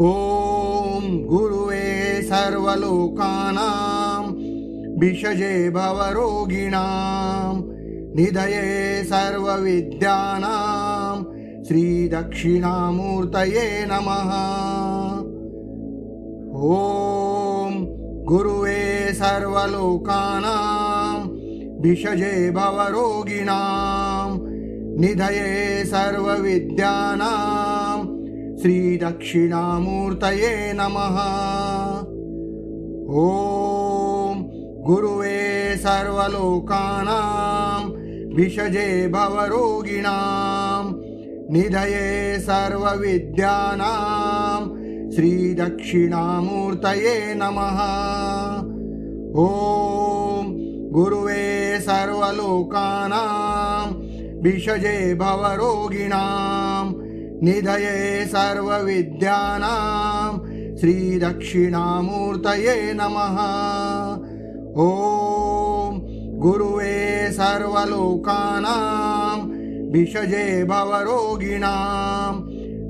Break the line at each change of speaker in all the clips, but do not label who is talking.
ॐ गुरुवे सर्वलोकानां विषजे भवरोगिणां निधये सर्वविद्यानां श्रीदक्षिणामूर्तये नमः। ॐ गुरुवे सर्वलोकानां विषजे भवरोगिणां निधये सर्वविद्यानां श्रीदक्षिणामूर्तये नमः। ॐ गुरुवे सर्वलोकानां विषजे भवरोगिणां निधये सर्वविद्यानां श्रीदक्षिणामूर्तये नमः। ॐ गुरुवे सर्वलोकानां विषजे भवरोगिणां निधये सर्वविद्यानां श्रीदक्षिणामूर्तये नमः। ॐ गुरुवे सर्वलोकानां विषजे भवरोगिणां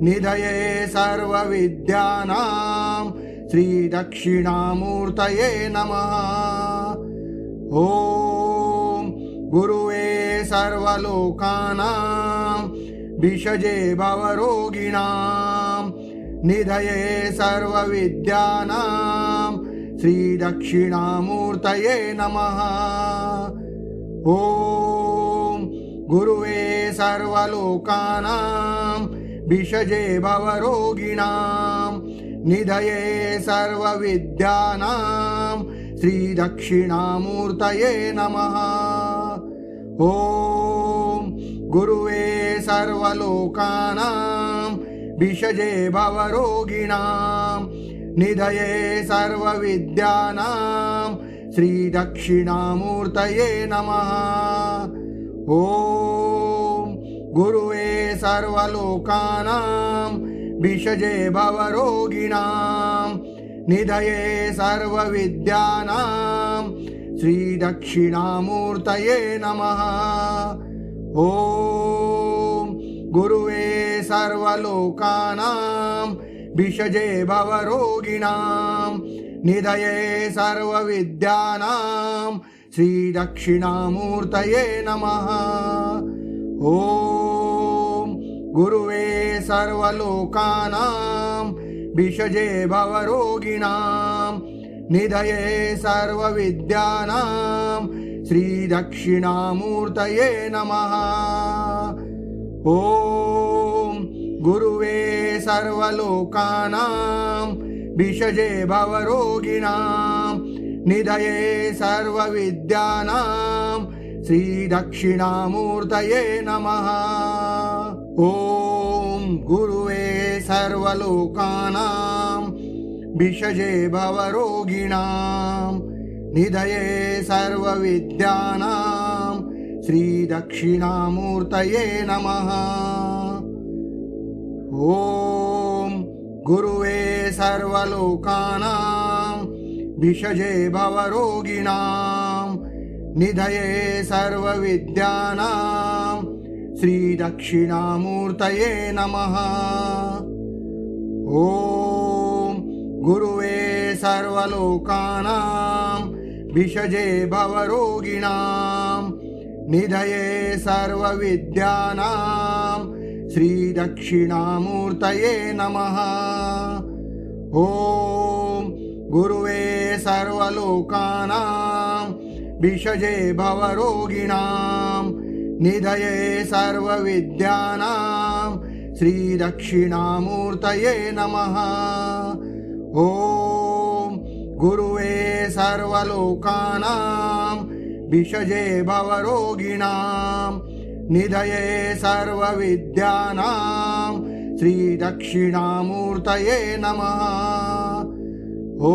निधये सर्वविद्यानां श्रीदक्षिणामूर्तये नमः। ॐ गुरुवे सर्वलोकानां विषजे भवरोगिणां निधये सर्वविद्यानां श्रीदक्षिणामूर्तये नमः। ॐ गुरुवे सर्वलोकानां विषजे भवरोगिणां निधये सर्वविद्यानां श्रीदक्षिणामूर्तये नमः। ॐ गुरुवे सर्वलोकानां विषजे भवरोगिणां निधये सर्वविद्यानां श्रीदक्षिणामूर्तये नमः। ॐ गुरुवे सर्वलोकानां विषजे भवरोगिणां निधये सर्वविद्यानां श्रीदक्षिणामूर्तये नमः। ॐ गुरुवे सर्वलोकानां विषजे भवरोगिणां निधये सर्वविद्यानां श्रीदक्षिणामूर्तये नमः। ॐ गुरुवे सर्वलोकानां विषजे भवरोगिणां निधये सर्वविद्यानां श्रीदक्षिणामूर्तये नमः। ॐ गुरुवे सर्वलोकानां विषजे भवरोगिणां निधये सर्वविद्यानां श्रीदक्षिणामूर्तये नमः। ॐ गुरुवे सर्वलोकानां विषजे भवरोगिणां निधये सर्वविद्यानां श्रीदक्षिणामूर्तये नमः। ॐ गुरुवे सर्वलोकानां विषजे भवरोगिणां निधये सर्वविद्यानां श्रीदक्षिणामूर्तये नमः। ॐ गुरुवे सर्वलोकानां विषजे भवरोगिणां निधये सर्वविद्यानां श्रीदक्षिणामूर्तये नमः। ॐ गुरुवे सर्वलोकानां विषजे भवरोगिणां निधये सर्वविद्यानां श्रीदक्षिणामूर्तये नमः। ॐ गुरुवे सर्वलोकानां विषजे भवरोगिणां निधये सर्वविद्यानां श्रीदक्षिणामूर्तये नमः। ॐ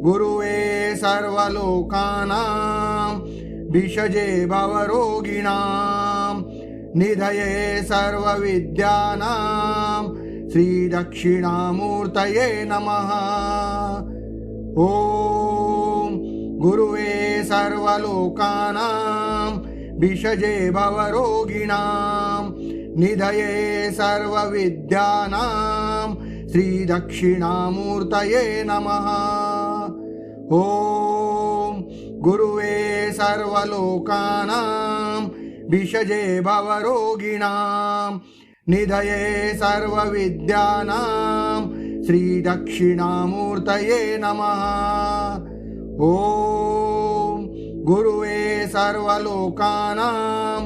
गुरुवे सर्वलोकानां विषजे भवरोगिणां निधये सर्वविद्यानां श्रीदक्षिणामूर्तये नमः। ॐ गुरुवे सर्वलोकानां विषजे भवरोगिणां निधये सर्वविद्यानां श्रीदक्षिणामूर्तये नमः। ॐ गुरुवे सर्वलोकानां भिषजे भवरोगिणां निधये सर्वविद्यानां श्रीदक्षिणामूर्तये नमः। ॐ गुरुवे सर्वलोकानां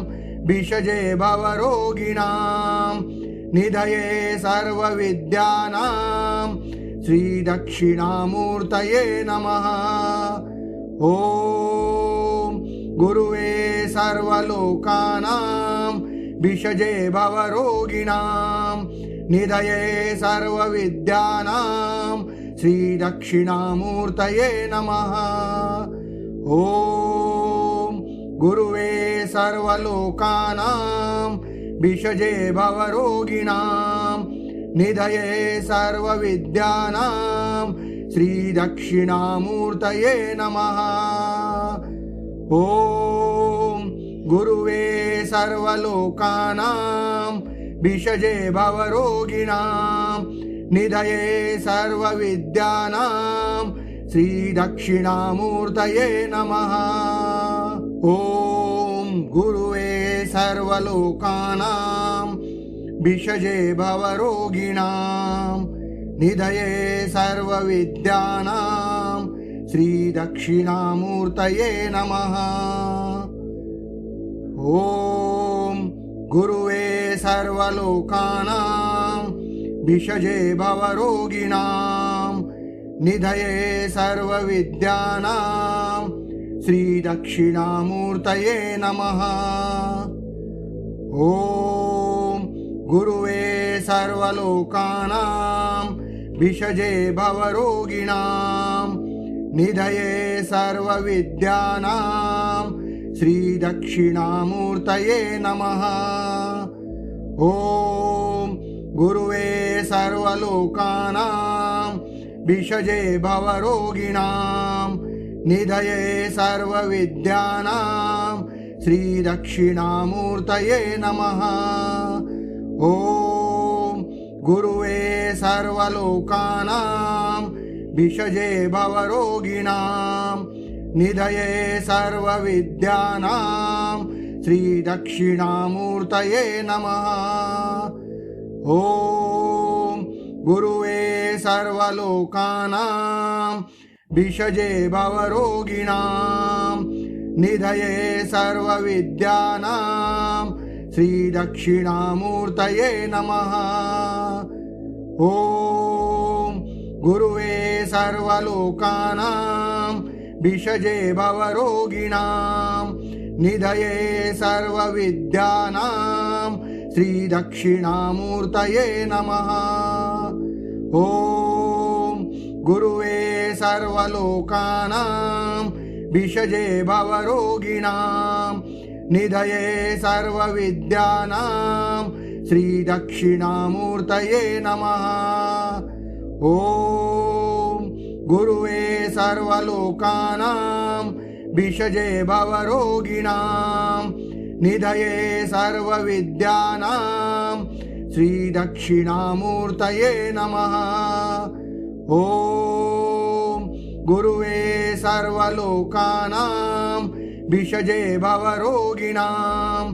भिषजे भवरोगिणां निधये सर्वविद्यानां श्रीदक्षिणामूर्तये नमः। ॐ गुरुवे सर्वलोकानां भिषजे भवरोगिणां निधये सर्वविद्यानां श्रीदक्षिणामूर्तये नमः। ॐ गुरुवे सर्वलोकानां भिषजे भवरोगिणां निधये सर्वविद्यानां श्रीदक्षिणामूर्तये नमः। ॐ गुरुवे सर्वलोकानां भिषजे भवरोगिणां निधये सर्वविद्यानां श्रीदक्षिणामूर्तये नमः। ॐ गुरुवे सर्वलोकानां भिषजे भवरोगिणां निधये सर्वविद्यानां श्रीदक्षिणामूर्तये नमः। ॐ गुरुवे सर्वलोकानां भिषजे भवरोगिणां निधये सर्वविद्यानां श्रीदक्षिणामूर्तये नमः। ॐ गुरुवे सर्वलोकानां भिषजे भवरोगिणां निधये सर्वविद्यानां श्रीदक्षिणामूर्तये नमः। ॐ गुरुवे सर्वलोकानां भिषजे भवरोगिणां निधये सर्वविद्यानां श्रीदक्षिणामूर्तये नमः। ॐ गुरुवे सर्वलोकानां भिषजे भवरोगिणां निधये सर्वविद्यानां श्रीदक्षिणामूर्तये नमः। ॐ गुरुवे सर्वलोकानां भिषजे भवरोगिणां निधये सर्वविद्यानां श्रीदक्षिणामूर्तये नमः। ॐ गुरुवे सर्वलोकानां भिषजे भवरोगिणां निधये सर्वविद्यानां श्रीदक्षिणामूर्तये नमः। ॐ गुरुवे सर्वलोकानां भिषजे भवरोगिणां निधये सर्वविद्यानां श्रीदक्षिणामूर्तये नमः। ॐ गुरुवे सर्वलोकानां भिषजे भवरोगिणां निधये सर्वविद्यानां श्रीदक्षिणामूर्तये नमः। ॐ गुरुवे सर्वलोकानां भिषजे भवरोगिणां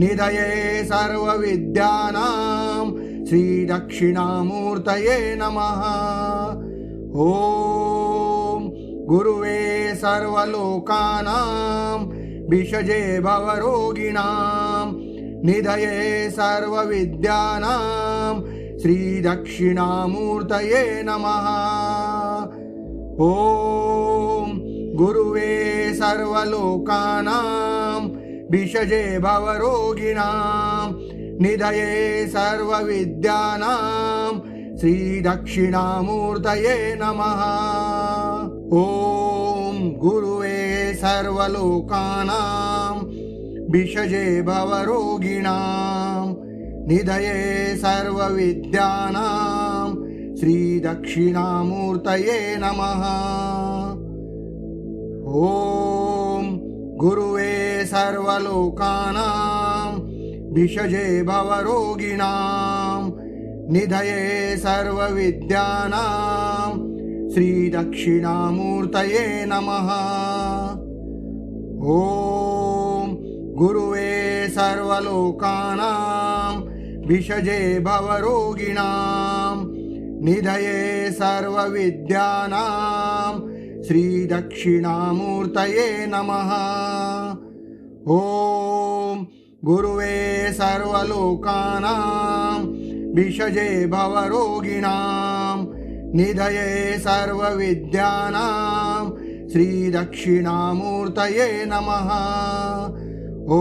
निधये सर्वविद्यानां श्रीदक्षिणामूर्तये नमः। ॐ गुरुवे सर्वलोकानां भिषजे भवरोगिणां निधये सर्वविद्यानां श्रीदक्षिणामूर्तये नमः। ॐ गुरुवे सर्वलोकानां भिषजे भवरोगिणां निधये सर्वविद्यानां श्रीदक्षिणामूर्तये नमः। ॐ गुरुवे सर्वलोकानां भिषजे भवरोगिणां निधये सर्वविद्यानां श्रीदक्षिणामूर्तये नमः। ॐ गुरुवे सर्वलोकानां भिषजे भवरोगिणां निधये सर्वविद्यानां श्रीदक्षिणामूर्तये नमः। ॐ गुरुवे सर्वलोकानां विषजे भवरोगिणां निधये सर्वविद्यानां श्रीदक्षिणामूर्तये नमः। ॐ गुरुवे सर्वलोकानां विषजे भवरोगिणां निधये सर्वविद्यानां श्रीदक्षिणामूर्तये नमः। ॐ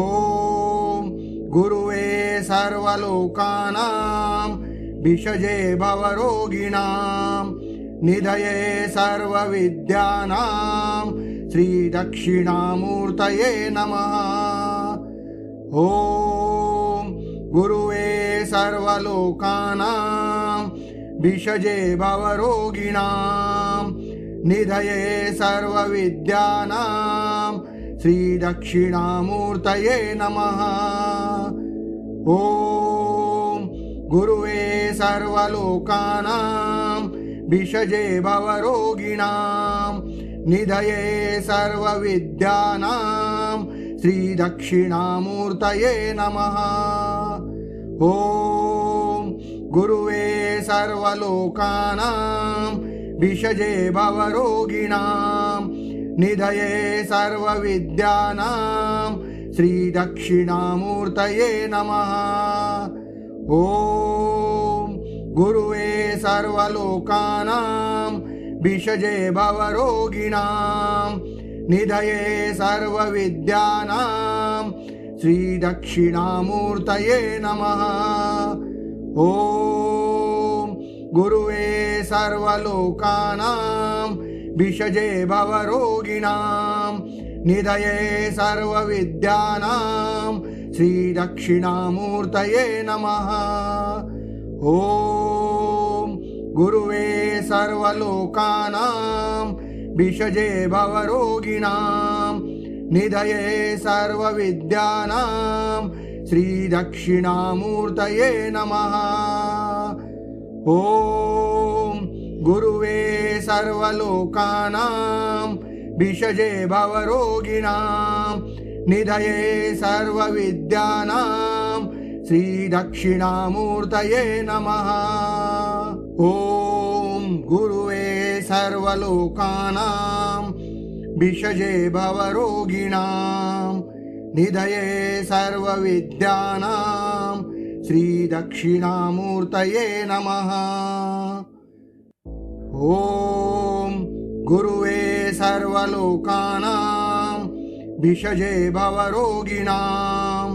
गुरुवे सर्वलोकानां विषजे भवरोगिणां निधये सर्वविद्यानां श्रीदक्षिणामूर्तये नमः। ॐ गुरुवे सर्वलोकानां विषजे भवरोगिणां निधये सर्वविद्यानां श्रीदक्षिणामूर्तये नमः। ॐ गुरुवे सर्वलोकानां विषजे भवरोगिणां निधये सर्वविद्यानां श्रीदक्षिणामूर्तये नमः। ॐ गुरुवे सर्वलोकानां विषजे भवरोगिणां निधये सर्वविद्यानां श्रीदक्षिणामूर्तये नमः। ॐ गुरुवे सर्वलोकानां विषजे भवरोगिणां निधये सर्वविद्यानां श्रीदक्षिणामूर्तये नमः। ॐ गुरुवे सर्वलोकानां विषजे भवरोगिणां निधये सर्वविद्यानां श्रीदक्षिणामूर्तये नमः। ॐ गुरुवे सर्वलोकानां विषजे भवरोगिणां निधये सर्वविद्यानां श्रीदक्षिणामूर्तये नमः। ॐ गुरुवे सर्वलोकानां विषजे भवरोगिणां निधये सर्वविद्यानां श्रीदक्षिणामूर्तये नमः। ॐ गुरुवे सर्वलोकानां विषजे भवरोगिणां निधये सर्वविद्यानां श्रीदक्षिणामूर्तये नमः। ॐ गुरुवे सर्वलोकानां विषजे भवरोगिणां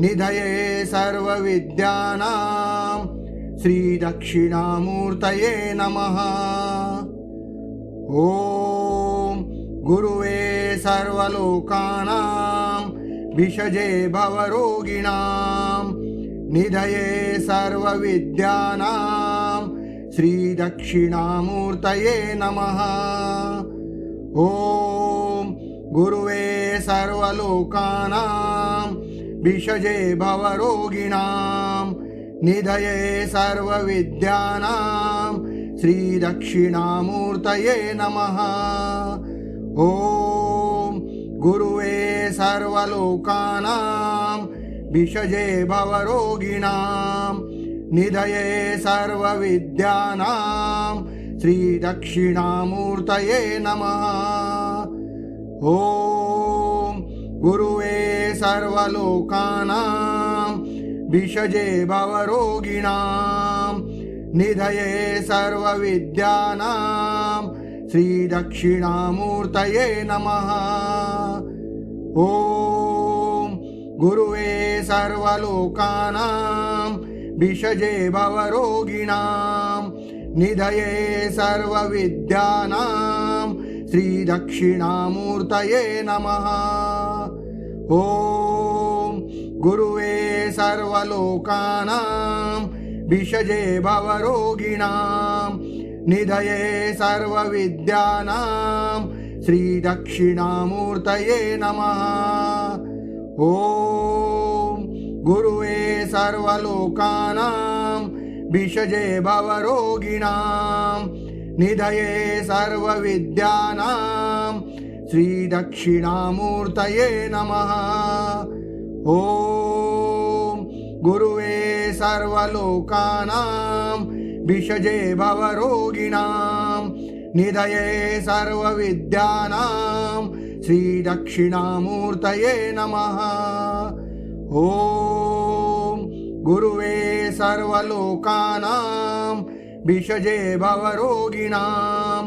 निधये सर्वविद्यानां श्रीदक्षिणामूर्तये नमः। ॐ गुरुवे सर्वलोकानां विषजे भवरोगिणां निधये सर्वविद्यानां श्रीदक्षिणामूर्तये नमः। ॐ गुरुवे सर्वलोकानां विषजे भवरोगिणां निधये सर्वविद्यानां श्रीदक्षिणामूर्तये नमः। ॐ गुरुवे सर्वलोकानां विषजे भवरोगिणां निधये सर्वविद्यानां श्रीदक्षिणामूर्तये नमः। ॐ गुरुवे सर्वलोकानां विषजे भवरोगिणां निधये सर्वविद्यानां श्रीदक्षिणामूर्तये नमः। ॐ गुरुवे सर्वलोकानां विषजे भवरोगिणां निधये सर्वविद्यानां श्रीदक्षिणामूर्तये नमः। ॐ गुरुवे सर्वलोकानां विषजे भवरोगिणां निधये सर्वविद्यानां श्रीदक्षिणामूर्तये नमः। ॐ गुरुवे सर्वलोकानां भिषजे भवरोगिणां निधये सर्वविद्यानां श्रीदक्षिणामूर्तये नमः। ॐ गुरुवे सर्वलोकानां भिषजे भवरोगिणां निधये सर्वविद्यानां श्रीदक्षिणामूर्तये नमः। ॐ गुरुवे सर्वलोकानां भिषजे भवरोगिणां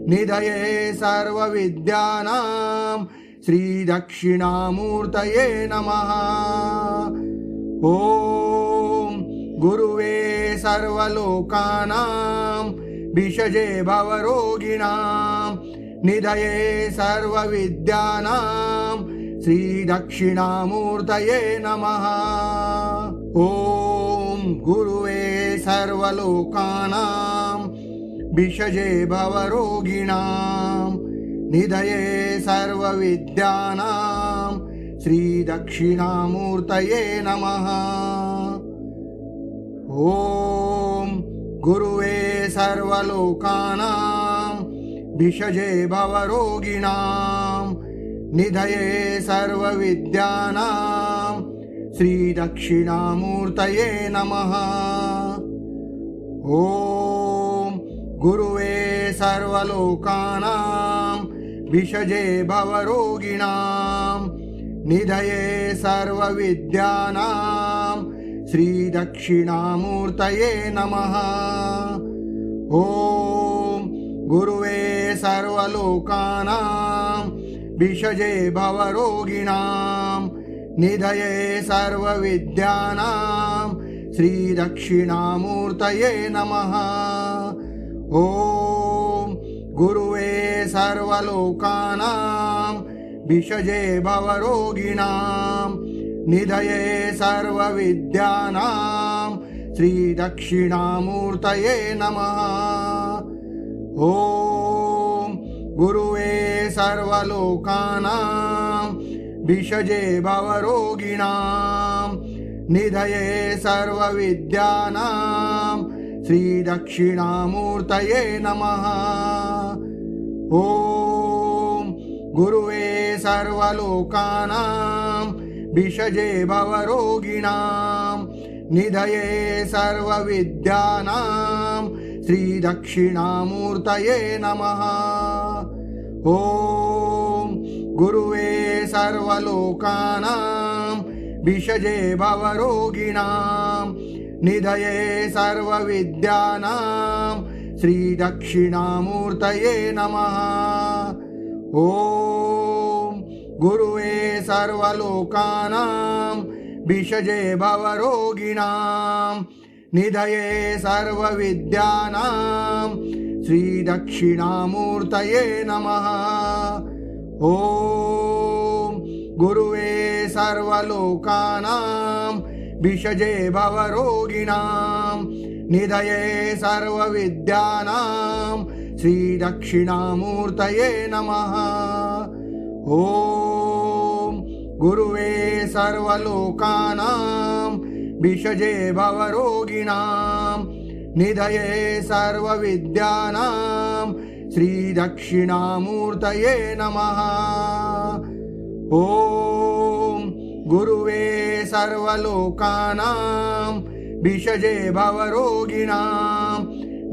निधये सर्वविद्यानां श्रीदक्षिणामूर्तये नमः। ॐ गुरुवे सर्वलोकानां भिषजे भवरोगिणां निधये सर्वविद्यानां श्रीदक्षिणामूर्तये नमः। ॐ गुरुवे सर्वलोकानां भिषजे भवरोगिणां निधये सर्वविद्यानां श्रीदक्षिणामूर्तये नमः। ॐ गुरुवे सर्वलोकानां भिषजे भवरोगिणां निधये सर्वविद्यानां श्रीदक्षिणामूर्तये नमः। ॐ गुरुवे सर्वलोकानां भिषजे भवरोगिणां निधये सर्वविद्यानां श्रीदक्षिणामूर्तये नमः। ॐ गुरुवे सर्वलोकानां भिषजे भवरोगिणां निधये सर्वविद्यानां श्रीदक्षिणामूर्तये नमः। ॐ गुरुवे सर्वलोकानां भिषजे भवरोगिणां निधये सर्वविद्यानां श्रीदक्षिणामूर्तये नमः। ॐ गुरुवे सर्वलोकानां भिषजे भवरोगिणां निधये सर्वविद्यानां श्रीदक्षिणामूर्तये नमः। ॐ गुरुवे सर्वलोकानां भिषजे भवरोगिणां निधये सर्वविद्यानां श्रीदक्षिणामूर्तये नमः। ॐ गुरुवे सर्वलोकानां भिषजे भवरोगिणां निधये सर्वविद्यानां श्रीदक्षिणामूर्तये नमः। ॐ गुरुवे सर्वलोकानां भिषजे भवरोगिणां निधये सर्वविद्यानां श्रीदक्षिणामूर्तये नमः। ॐ गुरुवे सर्वलोकानां भिषजे भवरोगिणां निधये सर्वविद्यानां श्रीदक्षिणामूर्तये नमः। ॐ गुरुवे सर्वलोकानां भिषजे भवरोगिणां निधये सर्वविद्यानां श्रीदक्षिणामूर्तये नमः। ॐ गुरुवे सर्वलोकानां भिषजे भवरोगिणां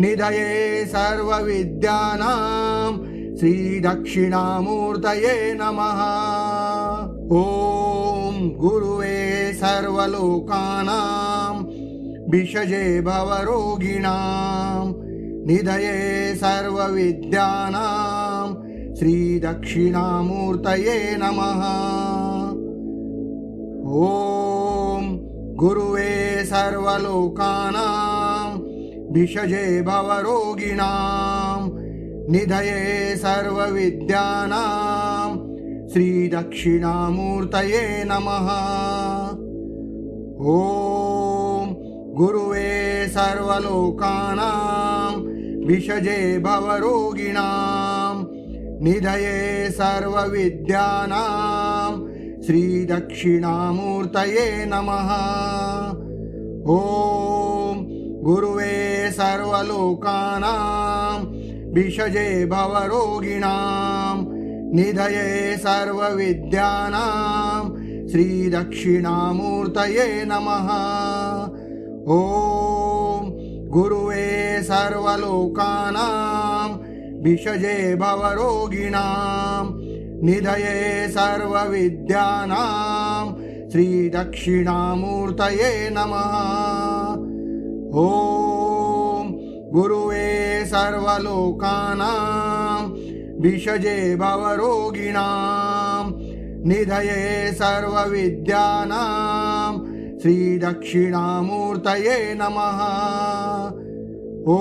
निधये सर्वविद्यानां श्रीदक्षिणामूर्तये नमः। ॐ गुरुवे सर्वलोकानां भिषजे भवरोगिणां निधये सर्वविद्यानां श्रीदक्षिणामूर्तये नमः। ॐ गुरुवे सर्वलोकानां भिषजे भवरोगिणां निधये सर्वविद्यानां श्रीदक्षिणामूर्तये नमः। ॐ गुरुवे सर्वलोकानां भिषजे भवरोगिणां निधये सर्वविद्यानां श्रीदक्षिणामूर्तये नमः। ॐ गुरुवे सर्वलोकानां भिषजे भवरोगिणां निधये सर्वविद्यानां श्रीदक्षिणामूर्तये नमः। ॐ गुरुवे सर्वलोकानां भिषजे भवरोगिणां निधये सर्वविद्यानां श्रीदक्षिणामूर्तये नमः। ॐ गुरुवे सर्वलोकानां भिषजे भवरोगिणां निधये सर्वविद्यानां श्रीदक्षिणामूर्तये नमः। ॐ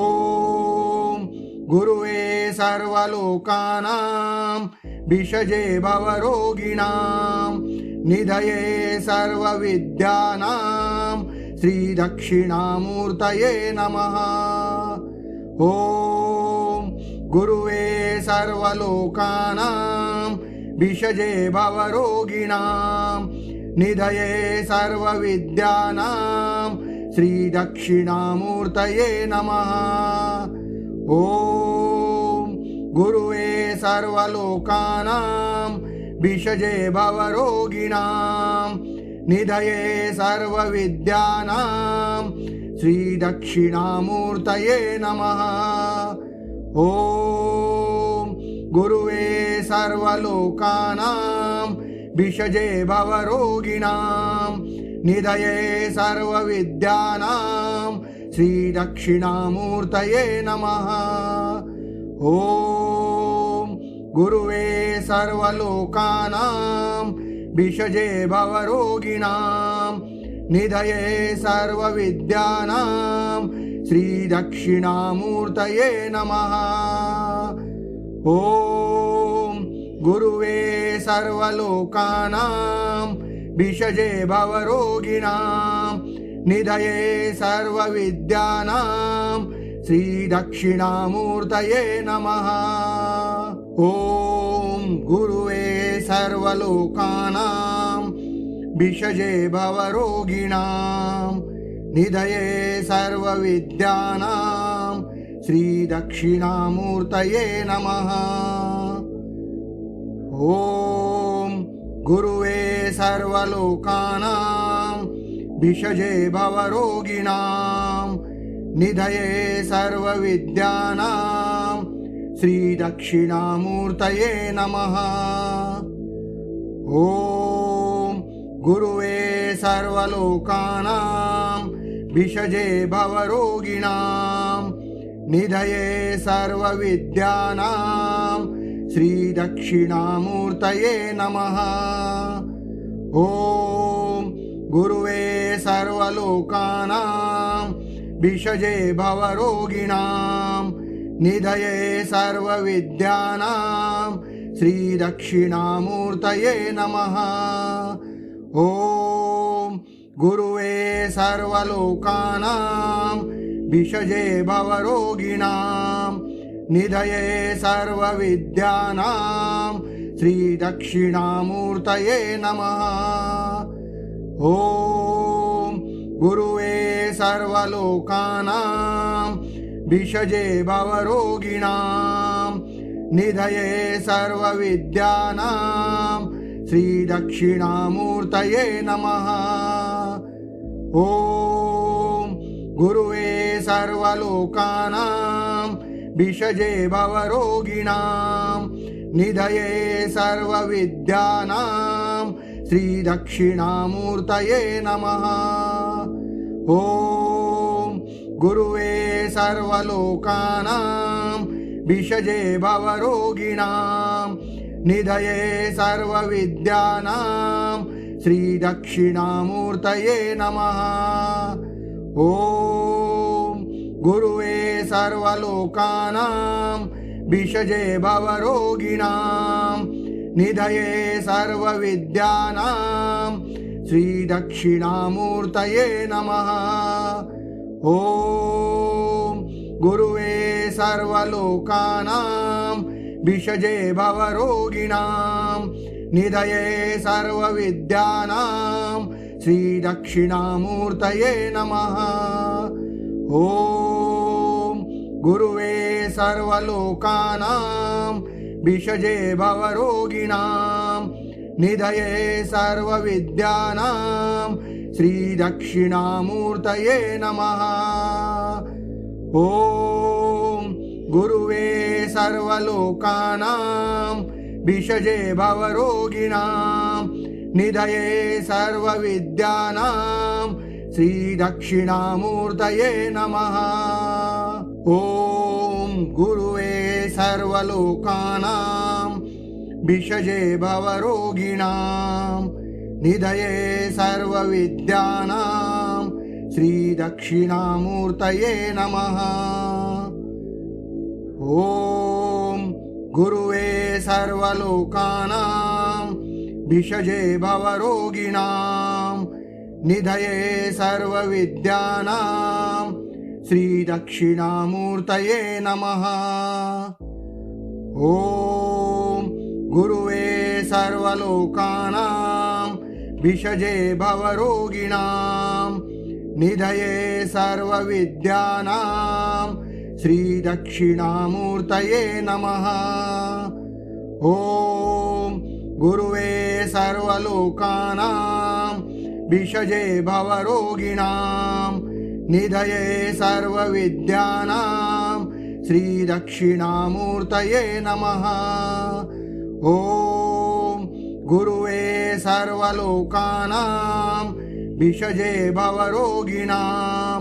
गुरुवे सर्वलोकानां भिषजे भवरोगिणां निधये सर्वविद्यानां श्रीदक्षिणामूर्तये नमः। ॐ गुरुवे सर्वलोकानां भिषजे भवरोगिणां निधये सर्वविद्यानां श्रीदक्षिणामूर्तये नमः। ॐ गुरुवे सर्वलोकानां भिषजे भवरोगिणां निधये सर्वविद्यानां श्रीदक्षिणामूर्तये नमः। ॐ गुरुवे सर्वलोकानां भिषजे भवरोगिणां निधये सर्वविद्यानां श्रीदक्षिणामूर्तये नमः। ॐ गुरुवे सर्वलोकानां भिषजे भवरोगिणां निधये सर्वविद्यानां श्रीदक्षिणामूर्तये नमः। ॐ गुरुवे सर्वलोकानां भिषजे भवरोगिणां निधये सर्वविद्यानां श्रीदक्षिणामूर्तये नमः। ॐ गुरुवे सर्वलोकानां भिषजे भवरोगिणां निधये सर्वविद्यानां श्रीदक्षिणामूर्तये नमः। ॐ गुरुवे सर्वलोकानां भिषजे भवरोगिणां निधये सर्वविद्यानां श्रीदक्षिणामूर्तये नमः। ॐ गुरुवे सर्वलोकानां भिषजे भवरोगिणां निधये सर्वविद्यानां श्रीदक्षिणामूर्तये नमः। ॐ गुरुवे सर्वलोकानां भिषजे भवरोगिणां निधये सर्वविद्यानां श्रीदक्षिणामूर्तये नमः। ॐ गुरुवे सर्वलोकानां भिषजे भवरोगिणां निधये सर्वविद्यानां श्रीदक्षिणामूर्तये नमः। ॐ गुरुवे सर्वलोकानां भिषजे भवरोगिणां निधये सर्वविद्यानां श्रीदक्षिणामूर्तये नमः। ॐ गुरुवे सर्वलोकानां भिषजे भवरोगिणां निधये सर्वविद्यानां श्रीदक्षिणामूर्तये नमः। ॐ गुरुवे सर्वलोकानां भिषजे भवरोगिणां निधये सर्वविद्यानां श्रीदक्षिणामूर्तये नमः। ॐ गुरुवे सर्वलोकानां भिषजे भवरोगिणां निधये सर्वविद्यानां श्रीदक्षिणामूर्तये नमः। ॐ गुरुवे सर्वलोकानां भिषजे भवरोगिणां निधये सर्वविद्यानां श्रीदक्षिणामूर्तये नमः। ॐ ॐ गुरुवे सर्वलोकानां भिषजे भवरोगिणां निधये सर्वविद्यानां श्रीदक्षिणामूर्तये नमः। ॐ गुरुवे सर्वलोकानां भिषजे भवरोगिणां निधये सर्वविद्यानां श्रीदक्षिणामूर्तये नमः। ॐ गुरुवे सर्वलोकानां भिषजे भवरोगिणां निधये सर्वविद्यानां श्रीदक्षिणामूर्तये नमः। ॐ गुरुवे सर्वलोकानां भिषजे भवरोगिणां निधये सर्वविद्यानां श्रीदक्षिणामूर्तये नमः। ॐ गुरुवे सर्वलोकानां भिषजे भवरोगिणां निधये सर्वविद्यानां श्रीदक्षिणामूर्तये नमः। ॐ गुरुवे सर्वलोकानां भिषजे भवरोगिणां निधये सर्वविद्यानां श्रीदक्षिणामूर्तये नमः। ॐ गुरुवे सर्वलोकानां भिषजे भवरोगिणां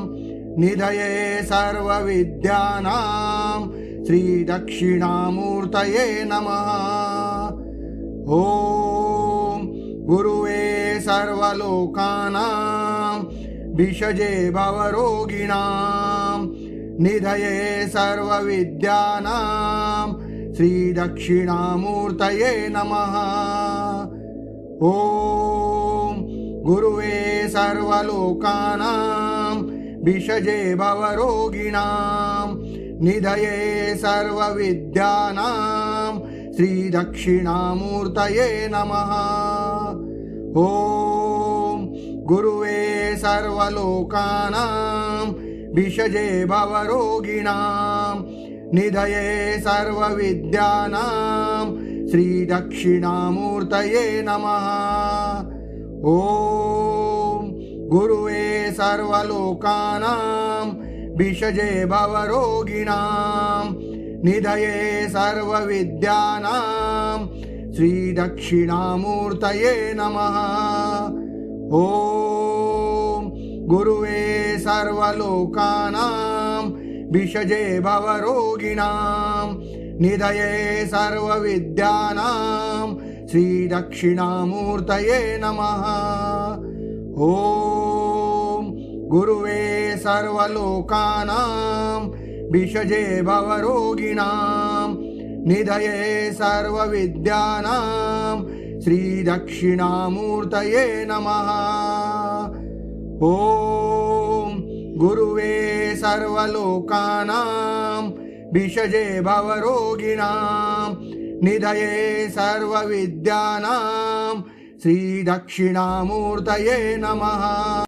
निधये सर्वविद्यानां श्रीदक्षिणामूर्तये नमः। ॐ गुरुवे सर्वलोकानां भिषजे भवरोगिणां निधये सर्वविद्यानां श्रीदक्षिणामूर्तये नमः। ॐ गुरुवे सर्वलोकानां भिषजे भवरोगिणां निधये सर्वविद्यानां श्रीदक्षिणामूर्तये नमः। ॐ गुरुवे सर्वलोकानां भिषजे भवरोगिणां निधये सर्वविद्यानां श्रीदक्षिणामूर्तये नमः। ॐ गुरुवे सर्वलोकानां भिषजे भवरोगिणां निधये सर्वविद्यानां श्रीदक्षिणामूर्तये नमः। ॐ गुरुवे सर्वलोकानां भिषजे भवरोगिणां निधये सर्वविद्यानां श्रीदक्षिणामूर्तये नमः। ॐ गुरुवे सर्वलोकानां भिषजे भवरोगिणां निधये सर्वविद्यानां श्रीदक्षिणामूर्तये नमः। ॐ गुरुवे सर्वलोकानां भिषजे भवरोगिणां निधये सर्वविद्यानां श्रीदक्षिणामूर्तये नमः।